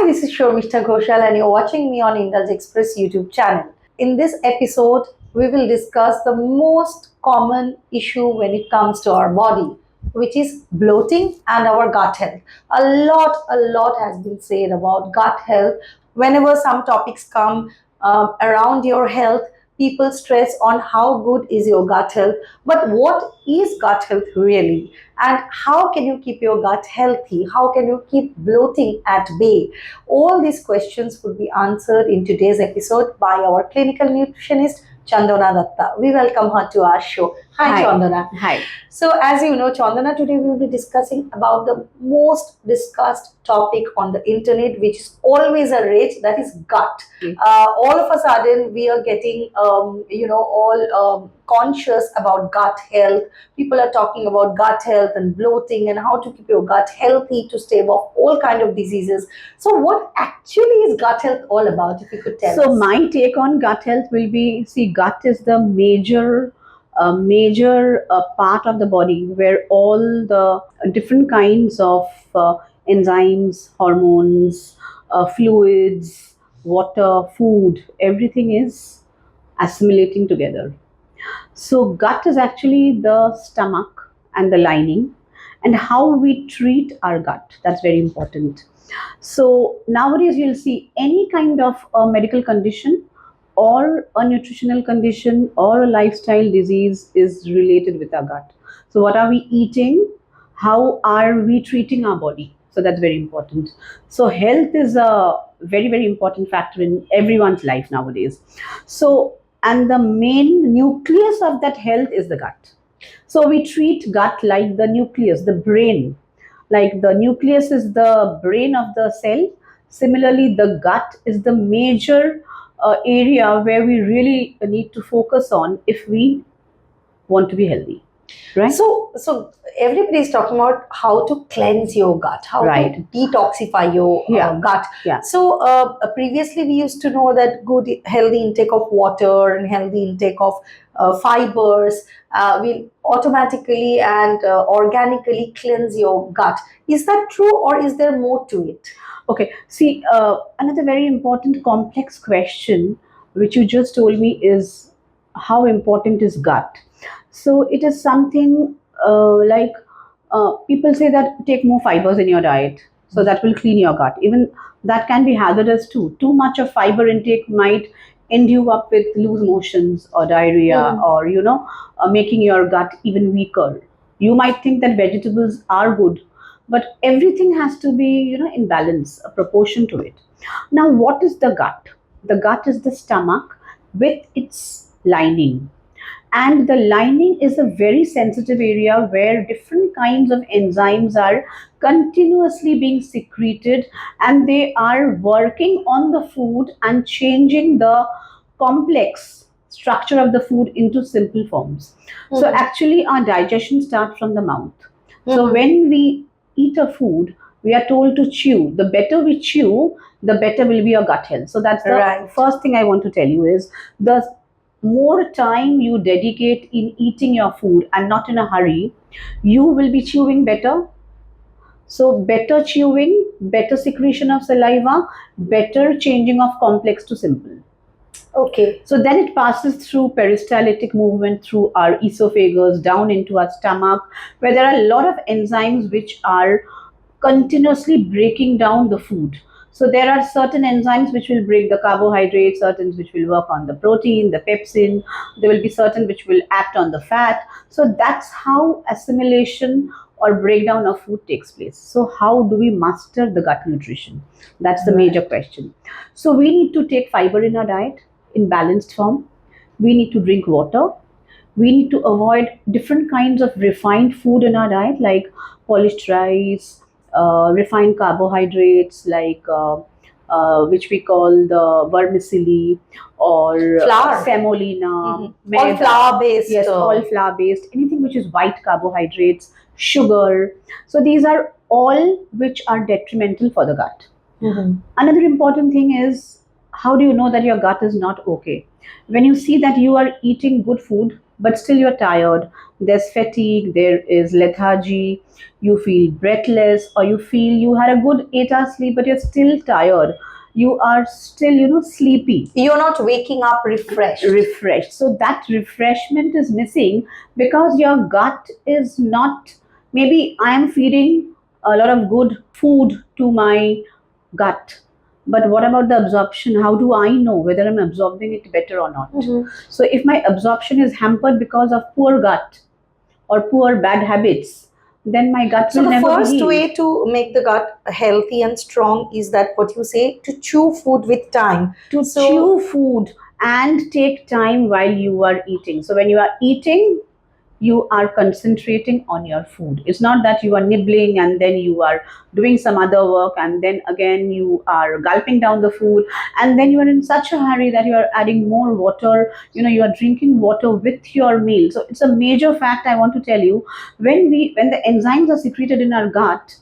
this is Shomishta Ghoshal and you're watching me on indulgexpress YouTube channel. In this episode, we will discuss the most common issue when it comes to our body, which is bloating and our gut health. A lot has been said about gut health. Whenever some topics come around your health, people stress on how good is your gut health. But what is gut health really? And how can you keep your gut healthy? How can you keep bloating at bay? All these questions would be answered in today's episode by our clinical nutritionist, Chandonaa Datta. We welcome her to our show. Hi, Chandonaa. Hi. So, as you know, Chandana, today we will be discussing about the most discussed topic on the internet, which is always a rage, that is gut. All of a sudden, we are getting, all conscious about gut health. People are talking about gut health and bloating and how to keep your gut healthy to stave off all kind of diseases. So, what actually is gut health all about? If you could tell us. So my take on gut health will be, see, gut is the major part of the body where all the different kinds of enzymes, hormones, fluids, water, food, everything is assimilating together. So gut is actually the stomach and the lining, and how we treat our gut. That's very important. So nowadays you'll see any kind of a medical condition or a nutritional condition or a lifestyle disease is related with our gut. So what are we eating? How are we treating our body? So that's very important. So health is a very, very important factor in everyone's life nowadays. So, and the main nucleus of that health is the gut. So we treat gut like the nucleus, the brain. Like the nucleus is the brain of the cell. Similarly, the gut is the major area where we really need to focus on if we want to be healthy. Right? So everybody is talking about how to cleanse your gut, how to detoxify your gut. Yeah. So previously we used to know that good healthy intake of water and healthy intake of fibers will automatically and organically cleanse your gut. Is that true, or is there more to it? Okay. See, another very important complex question which you just told me is how important is gut. So it is something people say that take more fibers in your diet, so that will clean your gut. Even that can be hazardous too. Too much of fiber intake might end you up with loose motions or diarrhea, or making your gut even weaker. You might think that vegetables are good, but everything has to be in balance, a proportion to it. Now, what is the gut? The gut is the stomach with its lining, and the lining is a very sensitive area where different kinds of enzymes are continuously being secreted, and they are working on the food and changing the complex structure of the food into simple forms. So actually our digestion starts from the mouth. So when we eat a food, we are told to chew. The better we chew, the better will be your gut health. So that's the first thing I want to tell you is the more time you dedicate in eating your food and not in a hurry, you will be chewing better. So better chewing, better secretion of saliva, better changing of complex to simple. Okay. So then it passes through peristaltic movement through our esophagus down into our stomach, where there are a lot of enzymes which are continuously breaking down the food. So there are certain enzymes which will break the carbohydrates, certain which will work on the protein, the pepsin. There will be certain which will act on the fat. So that's how assimilation or breakdown of food takes place. So how do we master the gut nutrition? That's the major question. So we need to take fiber in our diet in balanced form. We need to drink water. We need to avoid different kinds of refined food in our diet, like polished rice, refined carbohydrates like which we call the vermicelli or semolina, all flour based. Yes, all flour based. Anything which is white carbohydrates, sugar. So these are all which are detrimental for the gut. Another important thing is, how do you know that your gut is not okay? When you see that you are eating good food, but still you're tired. There's fatigue, there is lethargy, you feel breathless, or you feel you had a good 8 hours sleep, but you're still tired. You are still, sleepy, You're not waking up refreshed. refreshed. So that refreshment is missing because your gut is not. Maybe I am feeding a lot of good food to my gut, but what about the absorption? How do I know whether I'm absorbing it better or not? Mhm. So if my absorption is hampered because of poor gut or poor bad habits, then my gut So will the never be first healed. way to make the gut healthy and strong is that what you say, to chew food with time. To So chew food and take time while you are eating. So when you are eating, you are concentrating on your food. It's not that you are nibbling and then you are doing some other work and then again you are gulping down the food, and then you are in such a hurry that you are adding more water. You are drinking water with your meal. So it's a major fact I want to tell you. When the enzymes are secreted in our gut,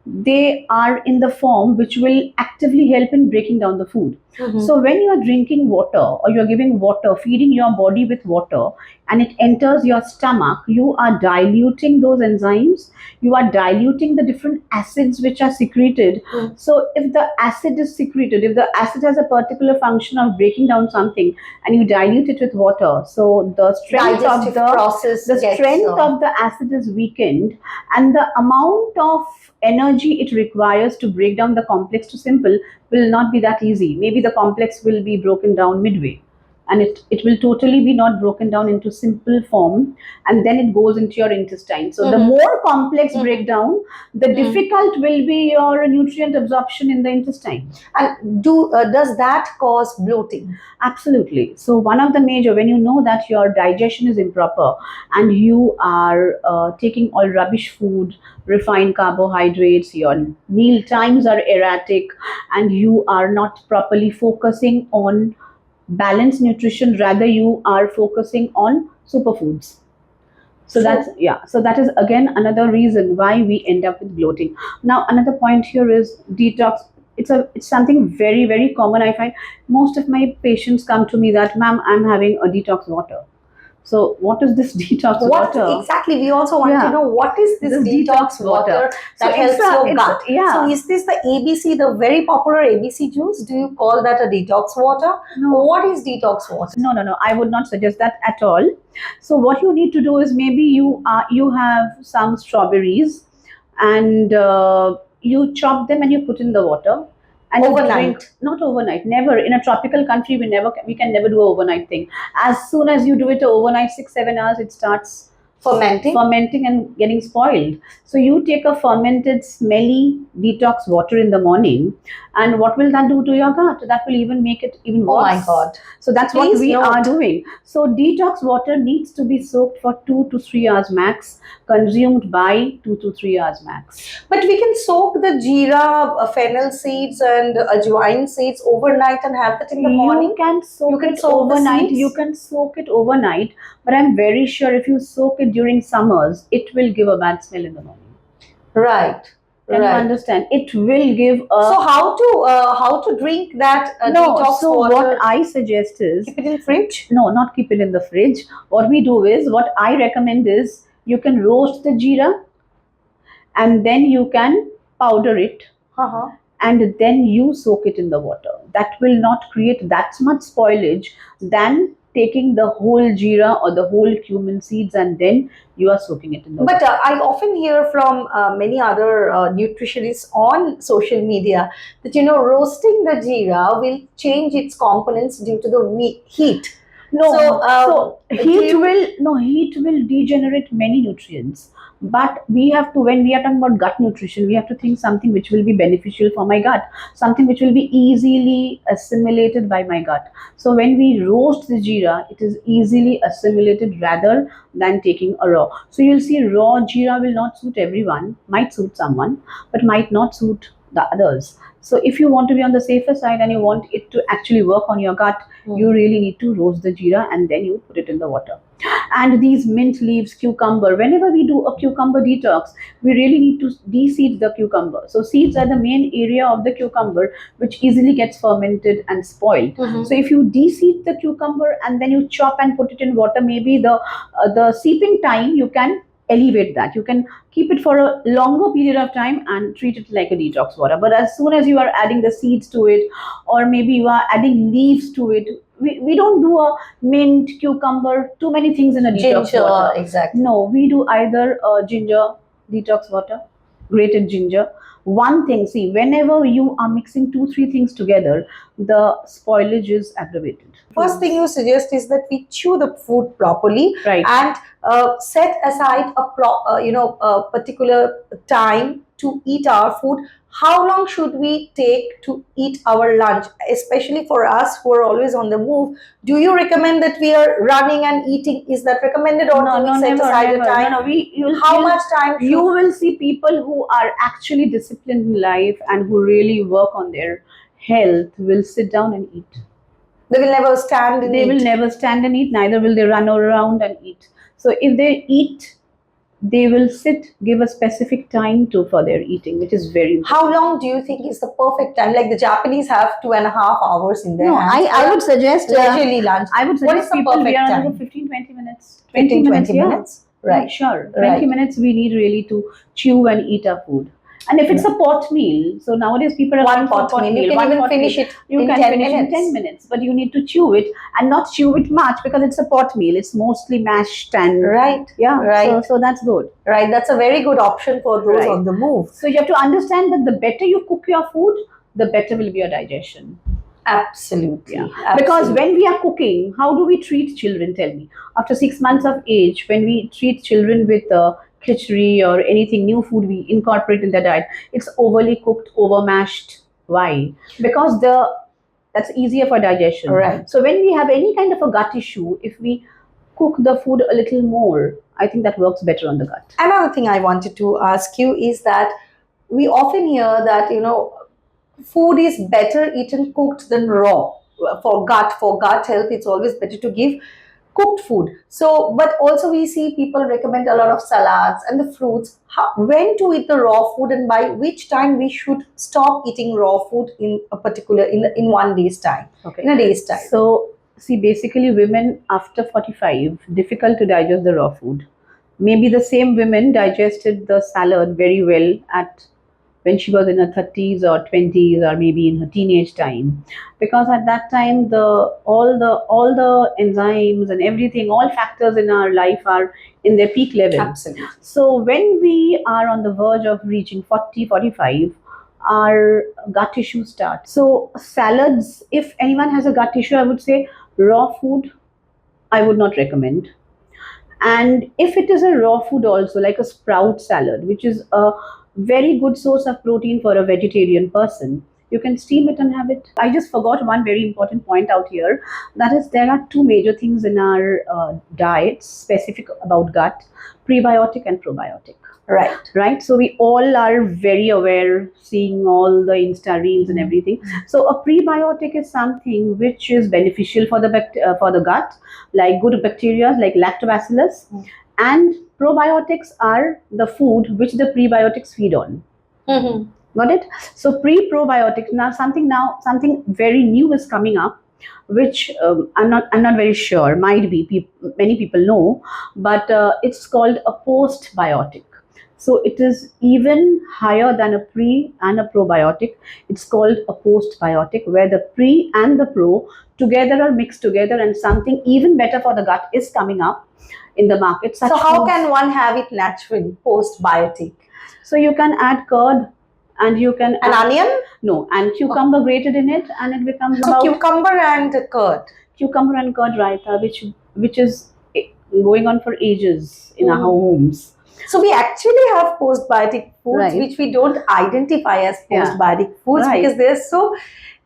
they are in the form which will actively help in breaking down the food. Mhm. So when you are drinking water or you are giving water, feeding your body with water, and it enters your stomach, you are diluting those enzymes, you are diluting the different acids which are secreted. Mm. So if the acid is secreted, if the acid has a particular function of breaking down something and you dilute it with water, so the strength of digestive process the gets strength of the acid is weakened, and the amount of energy it requires to break down the complex to simple will not be that easy. Maybe the complex will be broken down midway, and it will totally be not broken down into simple form, and then it goes into your intestine. So the Mhm. more complex Mhm. breakdown, the difficult will be your nutrient absorption in the intestine. And does that cause bloating? Absolutely. So one of the major, when you know that your digestion is improper and you are taking all rubbish food, refined carbohydrates, your meal times are erratic, and you are not properly focusing on balanced nutrition, rather you are focusing on superfoods. So True. that's, yeah, so that is again another reason why we end up with bloating. Now another point here is detox. It's something very very common. I find most of my patients come to me that, ma'am, I'm having a detox water. So what is this detox What water? exactly? We also want to Yeah, know what is this this detox detox water. water So that it's helps a, your it's gut. So yeah. is this the ABC, the very popular ABC juice? Do you call that a detox water? No, What is detox water? no, no, no. I would not suggest that at all. So what you need to do is, maybe you have some strawberries, and you chop them and you put in the water, and you drink. Overnight. Not overnight. Never. In a tropical country, we can never do an overnight thing. As soon as you do it overnight, 6 7 hours, it starts Fermenting. fermenting and getting spoiled. So you take a fermented, smelly detox water in the morning, and what will that do to your gut? That will even make it even Oh my worse. God. So that's what Please we are note. doing. So detox water needs to be soaked for 2 to 3 hours max, consumed by 2 to 3 hours max. But we can soak the jeera, fennel seeds, and ajwain seeds overnight and have that in the morning. You can soak You can it soak the overnight. seeds? You can soak it overnight, but I'm very sure if you soak it during summers, it will give a bad smell in the morning. Right. Can you Right. understand? It will give So a how to drink that no. detox So water? what I suggest is, Keep it in fridge. no, not keep it in the fridge. What we do is, what I recommend is, you can roast the jeera and then you can powder it, Uh-huh. and then you soak it in the water. That will not create that much spoilage than taking the whole jeera or the whole cumin seeds and then you are soaking it in the But water. I often hear from many other nutritionists on social media that roasting the jeera will change its components due to the heat. No, So so do you? heat will degenerate many nutrients. But we have to, when we are talking about gut nutrition, we have to think something which will be beneficial for my gut, something which will be easily assimilated by my gut. So when we roast the jeera, it is easily assimilated rather than taking a raw. So you'll see raw jeera will not suit everyone, might suit someone, but might not suit the others. So if you want to be on the safer side and you want it to actually work on your gut, you really need to roast the jeera and then you put it in the water. And these mint leaves, cucumber, whenever we do a cucumber detox, we really need to de-seed the cucumber. So seeds are the main area of the cucumber which easily gets fermented and spoiled. So if you de-seed the cucumber and then you chop and put it in water, maybe the seeping time you can elevate that. You can keep it for a longer period of time and treat it like a detox water. But as soon as you are adding the seeds to it, or maybe you are adding leaves to it, we don't do a mint, cucumber, too many things in a detox Ginger, water. exactly. No, we do either ginger detox water, grated ginger. One thing, see, whenever you are mixing 2-3 things together, the spoilage is aggravated. First thing you suggest is that we chew the food properly, Right. and set aside a particular time to eat our food. How long should we take to eat our lunch, especially for us who are always on the move? Do you recommend that we are running and eating? Is that recommended, or do we set aside a time? No, How much time you will see people who are actually disciplined in life and who really work on their health will sit down and eat. They will never stand and They eat. will never stand and eat, neither will they run around and eat. So if they eat, they will sit, give a specific time to for their eating, which is very important. How long do you think is the perfect time? Like the Japanese have 2.5 hours in their No, hands. I would suggest leisurely lunch. I would What is suggest the people we perfect are time? under 15-20 minutes. 15, 20 yeah. minutes. Right. Yeah, sure. 20 Right. minutes we need really to chew and eat our food. And if it's a pot meal, so nowadays people are One going for pot meal. You can One even pot finish meal. it You in can 10 finish minutes. in 10 minutes, but you need to chew it and not chew it much because it's a pot meal. It's mostly mashed and Right. yeah. Right. So that's good. Right. That's a very good option for those Right. on the move. So you have to understand that the better you cook your food, the better will be your digestion. Absolutely. Yeah. Absolutely. Because when we are cooking, how do we treat children? Tell me. After 6 months of age, when we treat children with khichdi or anything new food we incorporate in their diet, it's overly cooked, over mashed. Why? Because that's easier for digestion. Right. So when we have any kind of a gut issue, if we cook the food a little more, I think that works better on the gut. Another thing I wanted to ask you is that we often hear that, food is better eaten cooked than raw. For gut health, it's always better to give cooked food. So, but also we see people recommend a lot of salads and the fruits. When to eat the raw food, and by which time we should stop eating raw food in a particular in one day's time. Okay. In a day's time. So see, basically women after 45 difficult to digest the raw food. Maybe the same women digested the salad very well at when she was in her 30s or 20s or maybe in her teenage time, because at that time all the enzymes and everything, all factors in our life are in their peak level. Absolutely. So when we are on the verge of reaching 40, 45, our gut issues start. So salads, if anyone has a gut issue, I would say raw food I would not recommend. And if it is a raw food also, like a sprout salad, which is a very good source of protein for a vegetarian person, you can steam it and have it. I just forgot one very important point out here. That is, there are two major things in our diets specific about gut: prebiotic and probiotic. Right. So we all are very aware, seeing all the Insta reels and everything. So a prebiotic is something which is beneficial for the gut, like good bacteria like lactobacillus, and probiotics are the food which the prebiotics feed on. Mm-hmm. Got it? So pre-probiotics, now something very new is coming up, which I'm not very sure. Might be many people know, but it's called a postbiotic. So it is even higher than a pre and a probiotic. It's called a postbiotic, where the pre and the pro together are mixed together, and something even better for the gut is coming up in the market. So how can one have it naturally, postbiotic? So you can add curd, and you can add onion? No, and cucumber grated in it, and it becomes so cucumber and curd. Cucumber and curd raita, which is going on for ages in our homes. So we actually have postbiotic foods, Right. which we don't identify as postbiotic foods, Right. because they're so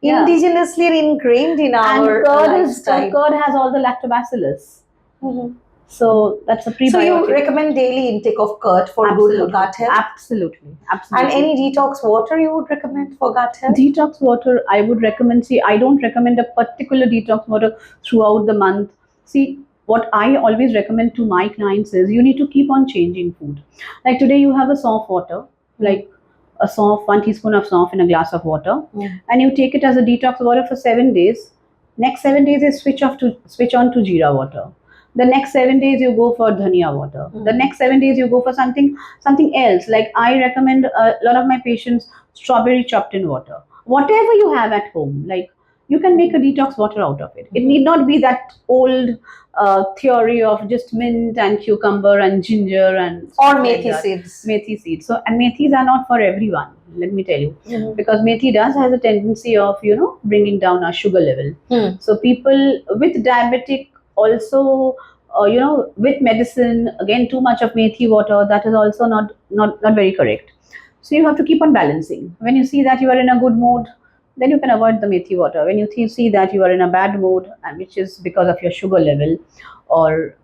indigenously ingrained in our And curd lifestyle. curd has all the lactobacillus. Mhm. So that's a So you prebiotic. recommend daily intake of curd for Absolutely. good gut health? Absolutely. Absolutely. And any detox water you would recommend for gut health? Detox water, I would recommend. See, I don't recommend a particular detox water throughout the month. See, what I always recommend to my clients is you need to keep on changing food. Like today, you have a soft water, like a soft 1 teaspoon of soft in a glass of water, and you take it as a detox water for 7 days. Next 7 days is switch on to jeera water. The next 7 days you go for dhania water. The next 7 days you go for something else. Like I recommend a lot of my patients strawberry chopped in water. Whatever you have at home, like you can make a detox water out of it. It need not be that old theory of just mint and cucumber and ginger and Or stuff like methi that. seeds. Methi seeds. So and methis are not for everyone. Let me tell you, because methi does has a tendency of bringing down our sugar level. So people with diabetic also with medicine, again too much of methi water, that is also not very correct. So you have to keep on balancing. When you see that you are in a good mood, then you can avoid the methi water. When you see that you are in a bad mood, and which is because of your sugar level, or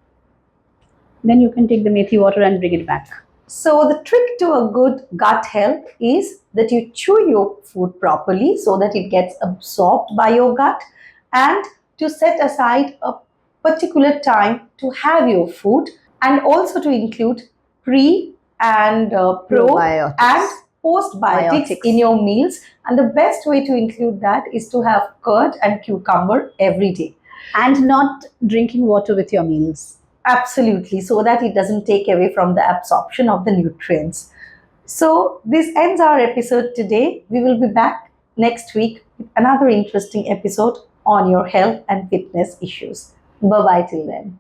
then you can take the methi water and bring it back. So the trick to a good gut health is that you chew your food properly so that it gets absorbed by your gut, and to set aside a particular time to have your food, and also to include pre and pro Probiotics. and postbiotics in your meals. And the best way to include that is to have curd and cucumber every day. And not drinking water with your meals. Absolutely, so that it doesn't take away from the absorption of the nutrients. So, this ends our episode today. We will be back next week with another interesting episode on your health and fitness issues. Bye bye till then.